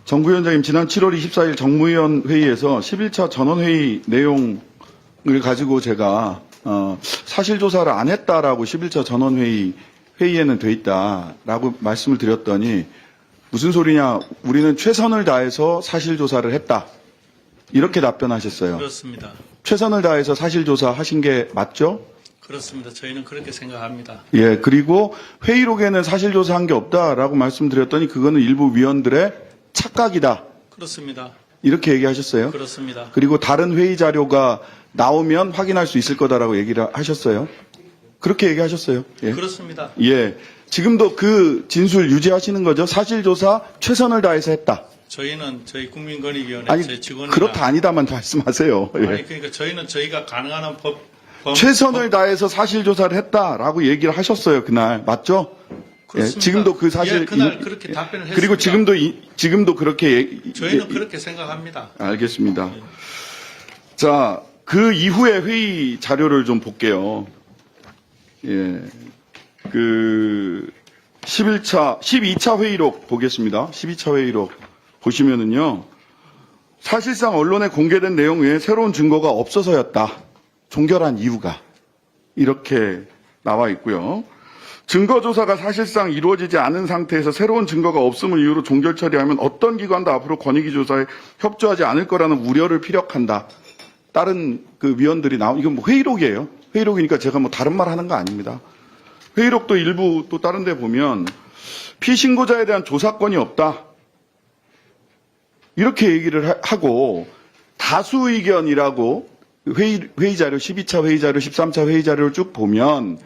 정부위원장님, 지난 7월 24일 정무위원 회의에서 11차 전원회의 내용을 가지고 제가 사실조사를 안 했다라고 11차 전원회의에는 돼 있다라고 말씀을 드렸더니 무슨 소리냐, 우리는 최선을 다해서 사실조사를 했다, 이렇게 답변하셨어요. 그렇습니다. 최선을 다해서 사실조사 하신 게 맞죠? 그렇습니다. 저희는 그렇게 생각합니다. 예, 그리고 회의록에는 사실조사한 게 없다라고 말씀드렸더니 그거는 일부 위원들의 착각이다, 그렇습니다. 이렇게 얘기하셨어요. 그렇습니다. 그리고 다른 회의 자료가 나오면 확인할 수 있을 거다라고 얘기를 하셨어요. 그렇게 얘기하셨어요. 예. 그렇습니다. 예. 지금도 그 진술 유지하시는 거죠? 사실조사 최선을 다해서 했다. 저희는 저희 국민권익위원회 아니, 제 직원이나 그렇다 아니다만 말씀하세요. 예. 아니 그러니까 저희는 저희가 가능한 한 최선을 다해서 사실조사를 했다라고 얘기를 하셨어요. 그날. 맞죠? 예, 그렇습니다. 지금도 그 사실. 예, 그날 그렇게 답변을 그리고 했습니다. 지금도 그렇게. 저희는 그렇게 생각합니다. 알겠습니다. 자, 그 이후에 회의 자료를 좀 볼게요. 예. 12차 회의록 보겠습니다. 12차 회의록 보시면은요. 사실상 언론에 공개된 내용 외에 새로운 증거가 없어서였다. 종결한 이유가. 이렇게 나와 있고요. 증거조사가 사실상 이루어지지 않은 상태에서 새로운 증거가 없음을 이유로 종결 처리하면 어떤 기관도 앞으로 권익위 조사에 협조하지 않을 거라는 우려를 피력한다. 다른 그 위원들이 이건 뭐 회의록이에요. 회의록이니까 제가 뭐 다른 말 하는 거 아닙니다. 회의록도 일부 또 다른 데 보면 피신고자에 대한 조사권이 없다, 이렇게 얘기를 하고, 다수 의견이라고 회의 자료, 12차 회의 자료, 13차 회의 자료를 쭉 보면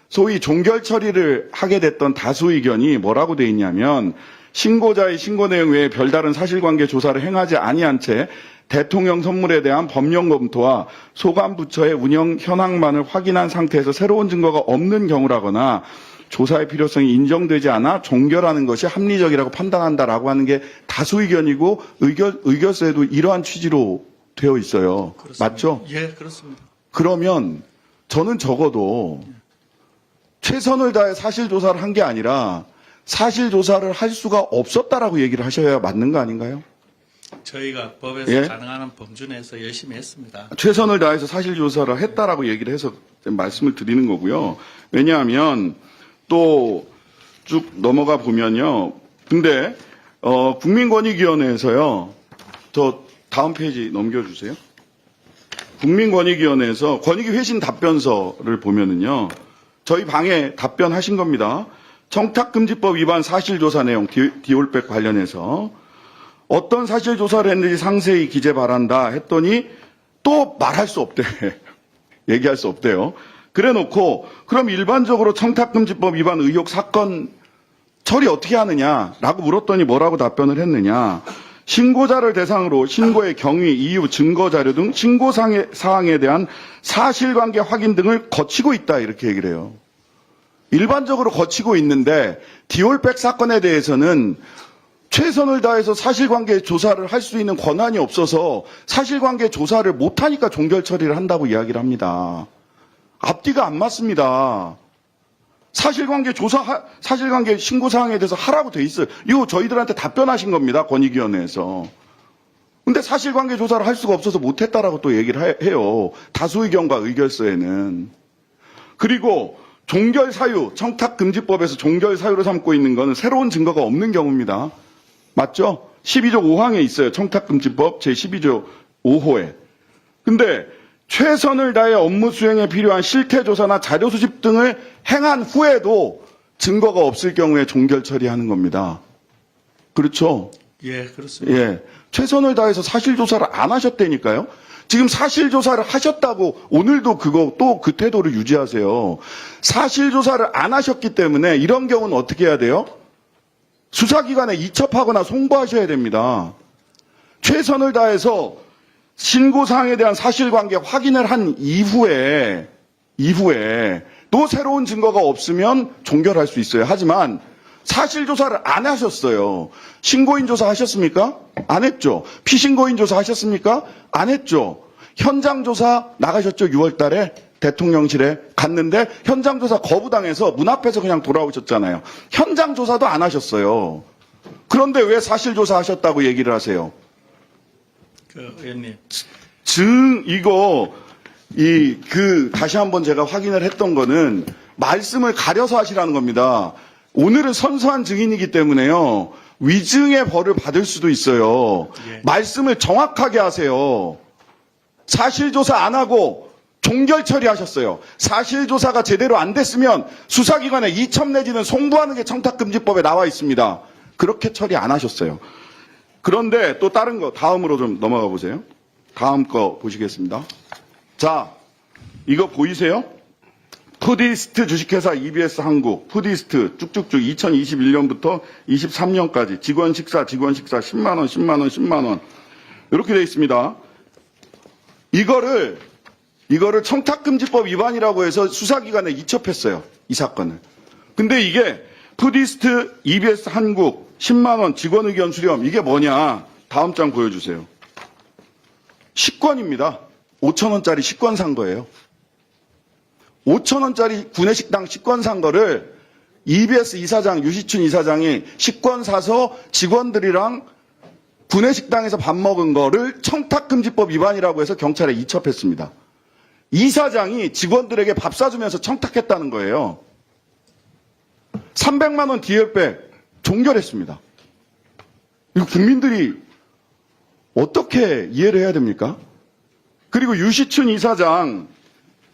소위 종결 처리를 하게 됐던 다수 의견이 뭐라고 돼 있냐면, 신고자의 신고 내용 외에 별다른 사실관계 조사를 행하지 아니한 채 대통령 선물에 대한 법령 검토와 소관 부처의 운영 현황만을 확인한 상태에서 새로운 증거가 없는 경우라거나 조사의 필요성이 인정되지 않아 종결하는 것이 합리적이라고 판단한다라고 하는 게 다수 의견이고, 의결서에도 이러한 취지로 되어 있어요. 그렇습니다. 맞죠? 예, 그렇습니다. 그러면 저는 적어도 최선을 다해 사실조사를 한 게 아니라 사실조사를 할 수가 없었다라고 얘기를 하셔야 맞는 거 아닌가요? 저희가 법에서 예? 가능한 한 범주 내에서 열심히 했습니다. 최선을 다해서 사실조사를 했다라고 얘기를 해서 말씀을 드리는 거고요. 왜냐하면 또 쭉 넘어가 보면요. 근데 국민권익위원회에서요. 저 다음 페이지 넘겨주세요. 국민권익위원회에서 권익위 회신 답변서를 보면은요. 저희 방에 답변하신 겁니다. 청탁금지법 위반 사실조사 내용 디올백 관련해서 어떤 사실조사를 했는지 상세히 기재 바란다 했더니 또 말할 수 없대. 얘기할 수 없대요. 그래 놓고 그럼 일반적으로 청탁금지법 위반 의혹 사건 처리 어떻게 하느냐라고 물었더니 뭐라고 답변을 했느냐. 신고자를 대상으로 신고의 경위, 이유, 증거 자료 등 신고 사항에 대한 사실관계 확인 등을 거치고 있다, 이렇게 얘기를 해요. 일반적으로 거치고 있는데 디올백 사건에 대해서는 최선을 다해서 사실관계 조사를 할 수 있는 권한이 없어서 사실관계 조사를 못하니까 종결 처리를 한다고 이야기를 합니다. 앞뒤가 안 맞습니다. 사실관계 신고사항에 대해서 하라고 돼 있어요. 이거 저희들한테 답변하신 겁니다. 권익위원회에서. 근데 사실관계 조사를 할 수가 없어서 못했다라고 또 얘기를 해요. 다수 의견과 의결서에는. 그리고 종결 사유, 청탁금지법에서 종결 사유로 삼고 있는 것은 새로운 증거가 없는 경우입니다. 맞죠? 12조 5항에 있어요. 청탁금지법 제12조 5호에. 근데 최선을 다해 업무 수행에 필요한 실태조사나 자료 수집 등을 행한 후에도 증거가 없을 경우에 종결 처리하는 겁니다. 그렇죠? 예, 그렇습니다. 예. 최선을 다해서 사실조사를 안 하셨다니까요? 지금 사실조사를 하셨다고 오늘도 또 그 태도를 유지하세요. 사실조사를 안 하셨기 때문에 이런 경우는 어떻게 해야 돼요? 수사기관에 이첩하거나 송부하셔야 됩니다. 최선을 다해서 신고사항에 대한 사실관계 확인을 한 이후에 또 새로운 증거가 없으면 종결할 수 있어요. 하지만 사실조사를 안 하셨어요. 신고인 조사 하셨습니까? 안 했죠. 피신고인 조사 하셨습니까? 안 했죠. 현장 조사 나가셨죠. 6월 달에 대통령실에 갔는데 현장 조사 거부당해서 문 앞에서 그냥 돌아오셨잖아요. 현장 조사도 안 하셨어요. 그런데 왜 사실조사 하셨다고 얘기를 하세요? 그 의원님, 다시 한번 제가 확인을 했던 거는 말씀을 가려서 하시라는 겁니다. 오늘은 선서한 증인이기 때문에요. 위증의 벌을 받을 수도 있어요. 예. 말씀을 정확하게 하세요. 사실조사 안 하고 종결 처리하셨어요. 사실조사가 제대로 안 됐으면 수사기관에 이첩 내지는 송부하는 게 청탁금지법에 나와 있습니다. 그렇게 처리 안 하셨어요. 그런데 또 다른 거 다음으로 좀 넘어가 보세요. 다음 거 보시겠습니다. 자, 이거 보이세요? 푸디스트 주식회사 EBS 한국, 푸디스트 쭉쭉쭉 2021년부터 23년까지 직원 식사 10만 원, 10만 원, 10만 원 이렇게 돼 있습니다. 이거를 청탁금지법 위반이라고 해서 수사기관에 이첩했어요. 이 사건을. 근데 이게 푸디스트 EBS 한국 10만 원 직원 의견 수렴 이게 뭐냐? 다음 장 보여주세요. 식권입니다. 5,000원짜리 식권 산 거예요. 5,000원짜리 구내식당 식권 산 거를 EBS 이사장, 유시춘 이사장이 식권 사서 직원들이랑 구내식당에서 밥 먹은 거를 청탁금지법 위반이라고 해서 경찰에 이첩했습니다. 이사장이 직원들에게 밥 사주면서 청탁했다는 거예요. 300만 원 디엘백 종결했습니다. 이거 국민들이 어떻게 이해를 해야 됩니까? 그리고 유시춘 이사장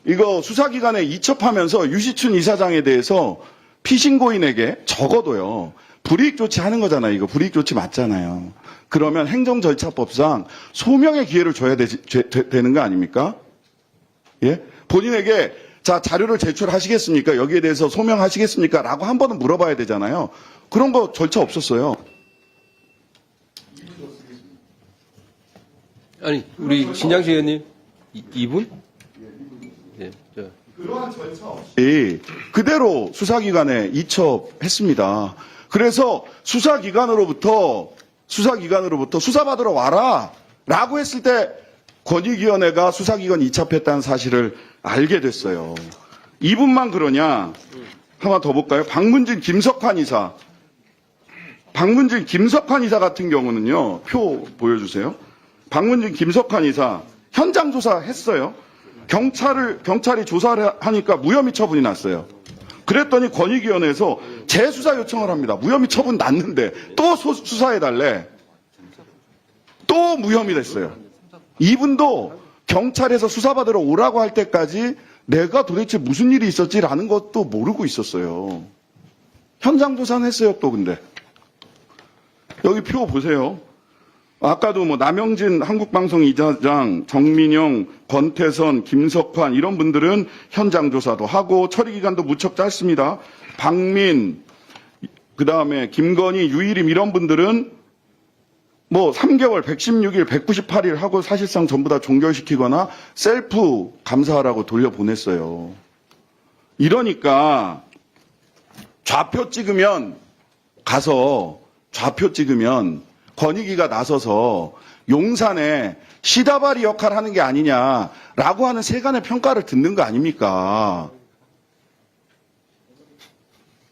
이거 수사기관에 이첩하면서 유시춘 이사장에 대해서 피신고인에게 적어도요. 불이익 조치하는 거잖아요. 이거 불이익 조치 맞잖아요. 그러면 행정절차법상 소명의 기회를 줘야 되는 거 아닙니까? 예? 본인에게 자 자료를 제출하시겠습니까? 여기에 대해서 소명하시겠습니까? 라고 한 번은 물어봐야 되잖아요. 그런 거 절차 없었어요. 아니, 우리 신장식 의원님, 이분? 예, 그러한 절차 없이 그대로 수사기관에 이첩했습니다. 그래서 수사기관으로부터 수사받으러 와라 라고 했을 때 권익위원회가 수사기관 이첩했다는 사실을 알게 됐어요. 이분만 그러냐? 하나 더 볼까요? 박문진 김석환 이사 같은 경우는요. 표 보여주세요. 박문진 김석환 이사 현장 조사했어요. 경찰이 조사를 하니까 무혐의 처분이 났어요. 그랬더니 권익위원회에서 재수사 요청을 합니다. 무혐의 처분 났는데 또 수사해달래. 또 무혐의 됐어요. 이분도 경찰에서 수사받으러 오라고 할 때까지 내가 도대체 무슨 일이 있었지라는 것도 모르고 있었어요. 현장 조사는 했어요, 또 근데. 여기 표 보세요. 아까도 뭐 남영진 한국방송 이사장, 정민영, 권태선, 김석환 이런 분들은 현장 조사도 하고 처리 기간도 무척 짧습니다. 박민, 그다음에 김건희, 유일임 이런 분들은 뭐 3개월, 116일, 198일 하고 사실상 전부 다 종결시키거나 셀프 감사하라고 돌려보냈어요. 이러니까 좌표 찍으면 권익위가 나서서 용산에 시다바리 역할을 하는 게 아니냐라고 하는 세간의 평가를 듣는 거 아닙니까?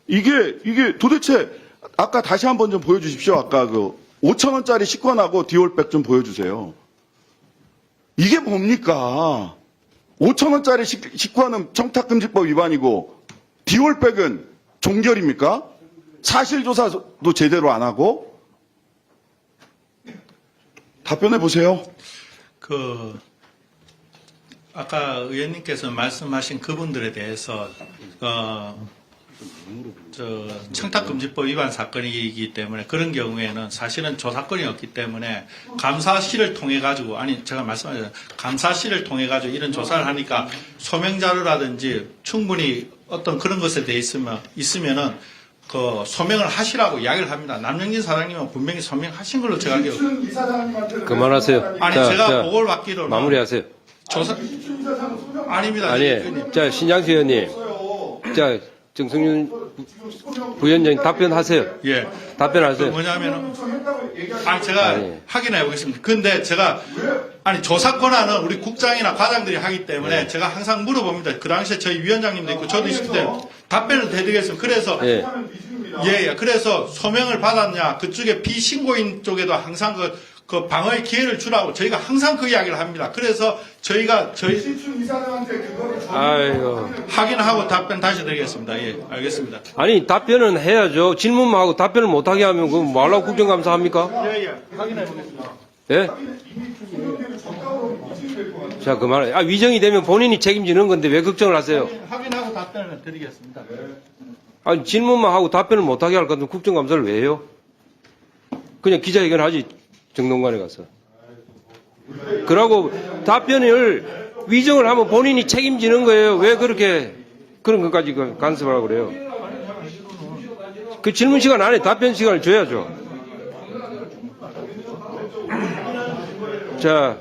이게 도대체 아까 다시 한번 좀 보여주십시오. 아까 그 5,000원짜리 식권하고 디올백 좀 보여주세요. 이게 뭡니까? 5,000원짜리 식권은 청탁금지법 위반이고 디올백은 종결입니까? 사실조사도 제대로 안 하고? 답변해 보세요. 아까 의원님께서 말씀하신 그분들에 대해서, 청탁금지법 위반 사건이기 때문에 그런 경우에는 사실은 조사권이 없기 때문에 감사실을 통해가지고, 제가 말씀하셨잖아요. 감사실을 통해가지고 이런 조사를 하니까 소명자료라든지 충분히 어떤 그런 것에 대해 있으면은 그 소명을 하시라고 이야기를 합니다. 남영진 사장님은 분명히 소명하신 걸로 제가 알기로. 그만하세요. 제가 보고를 받기로는 마무리하세요. 조사 아닙니다. 아니, 자, 신장식 의원님. 자, 정승윤 부위원장님 답변하세요. 예. 답변하세요. 뭐냐면은, 제가 확인해 보겠습니다. 근데 제가, 조사 권한은 우리 국장이나 과장들이 하기 때문에 제가 항상 물어봅니다. 그 당시에 저희 위원장님도 있고 저도 있을 때 답변을 드리겠습니다. 그래서, 예. 그래서 소명을 받았냐, 그쪽에 비신고인 쪽에도 항상 그 방어의 기회를 주라고 저희가 항상 그 이야기를 합니다. 그래서 저희가 신춘 이사장한테 그거를 아이고. 확인하고 답변 다시 드리겠습니다. 예, 알겠습니다. 아니, 답변은 해야죠. 질문만 하고 답변을 못하게 하면 그거 뭐하려고 국정감사 합니까? 예, 확인해 보겠습니다. 예? 자, 그만해. 위정이 되면 본인이 책임지는 건데 왜 걱정을 하세요? 확인하고 답변을 드리겠습니다. 아니, 질문만 하고 답변을 못하게 할 건데 국정감사를 왜 해요? 그냥 기자회견 하지, 정동관에 가서. 그러고 답변을 위정을 하면 본인이 책임지는 거예요. 왜 그렇게 그런 것까지 간섭을 하고 그래요? 그 질문 시간 안에 답변 시간을 줘야죠. 자,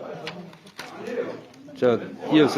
이어서.